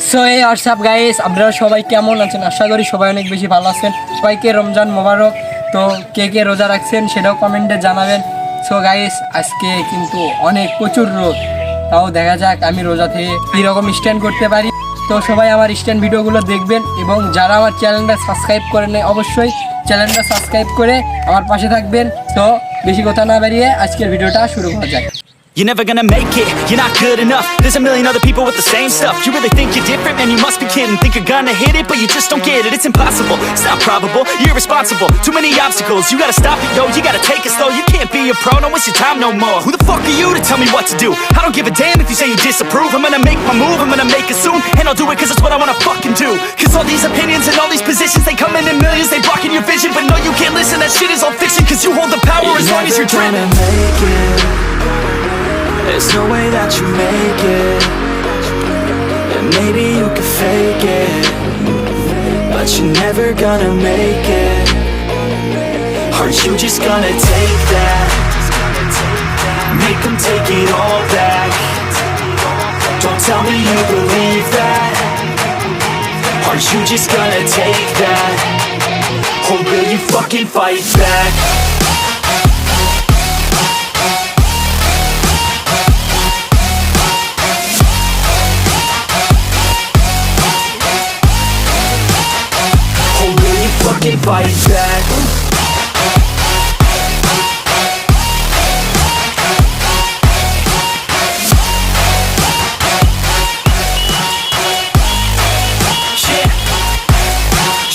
So এই WhatsApp guys, আপনারা সবাই কেমন আছেন? আশা করি সবাই অনেক বেশি ভালো আছেন। সবাইকে রমজান মোবারক। তো কে কে রোজা রাখছেন সেটাও কমেন্টে জানাবেন। সো গাইস, আজকে কিন্তু অনেক প্রচুর রোদ, তাও দেখা যাক আমি রোজা থেকে কীরকম স্ট্যান্ড করতে পারি। তো সবাই আমার স্ট্যান্ড ভিডিওগুলো দেখবেন এবং যারা আমার চ্যানেলটা সাবস্ক্রাইব করেন নাই অবশ্যই চ্যানেলটা সাবস্ক্রাইব করে আমার পাশে থাকবেন। তো বেশি কথা না বাড়িয়ে আজকের ভিডিওটা শুরু করা যাক। You're never gonna make it, you're not good enough. There's a million other people with the same stuff. You really think you're different, man, you must be kidding. Think you're gonna hit it, but you just don't get it. It's impossible, it's not probable, you're irresponsible. Too many obstacles, you gotta stop it, yo. You gotta take it slow, you can't be a pro, don't waste your time no more. Who the fuck are you to tell me what to do? I don't give a damn if you say you disapprove. I'm gonna make my move, I'm gonna make it soon. And I'll do it cause it's what I wanna fucking do. Cause all these opinions and all these positions, they come in millions, they blocking your vision. But no, you can't listen, that shit is all fiction. Cause you hold the power as long as you're dreaming. There's no way that you make it. And maybe you can fake it, but you're never gonna make it. Aren't you just gonna take that? Make them take it all back. Don't tell me you believe that. Aren't you just gonna take that? Or will you fucking fight back? Fight back.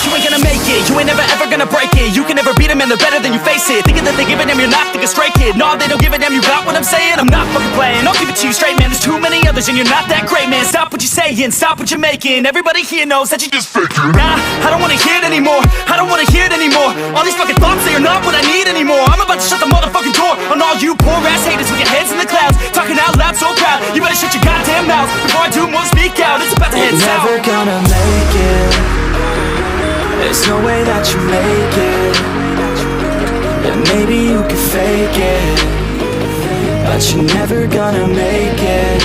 You ain't gonna make it, you ain't never ever gonna break it. You can never beat them and they're better than you, face it. Thinking that they give a damn, you're not thinking straight, kid. No, they don't give a damn, you got what I'm saying? I'm not fucking playing, I'll give it to you straight, man. There's too many others and you're not that great, man. Stop what you're saying, stop what you're making. Everybody here knows that you just faking. Nah, I don't wanna hear it anymore, I don't wanna hear it anymore. All these fucking thoughts, they are not what I need anymore. I'm about to shut the motherfucking door on all you poor ass haters with your heads in the clouds, talking out loud so proud. You better shut your goddamn mouth before I do more speak out. It's about to head south. You're never gonna make it. There's no way that you make it. And maybe you can fake it, but you're never gonna make it.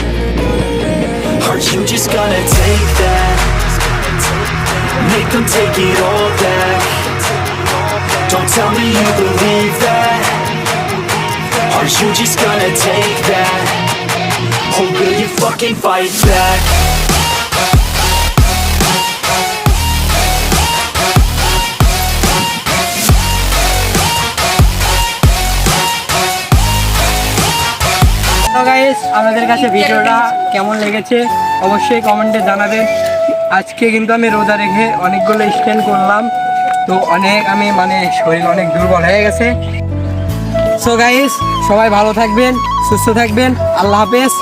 Aren't you just gonna take that? Make them take it all back. Don't tell me you believe that. Aren't you just gonna take that? Or will you fucking fight back? Guys, আমাদের কাছে ভিডিওটা কেমন লেগেছে অবশ্যই কমেন্টে জানাবেন। আজকে কিন্তু আমি রোজা রেখে অনেকগুলো স্ট্যান্ড করলাম, তো আমি শরীর অনেক দুর্বল হয়ে গেছে। সো গাইস, সবাই ভালো থাকবেন, সুস্থ থাকবেন, আল্লাহ হাফেজ।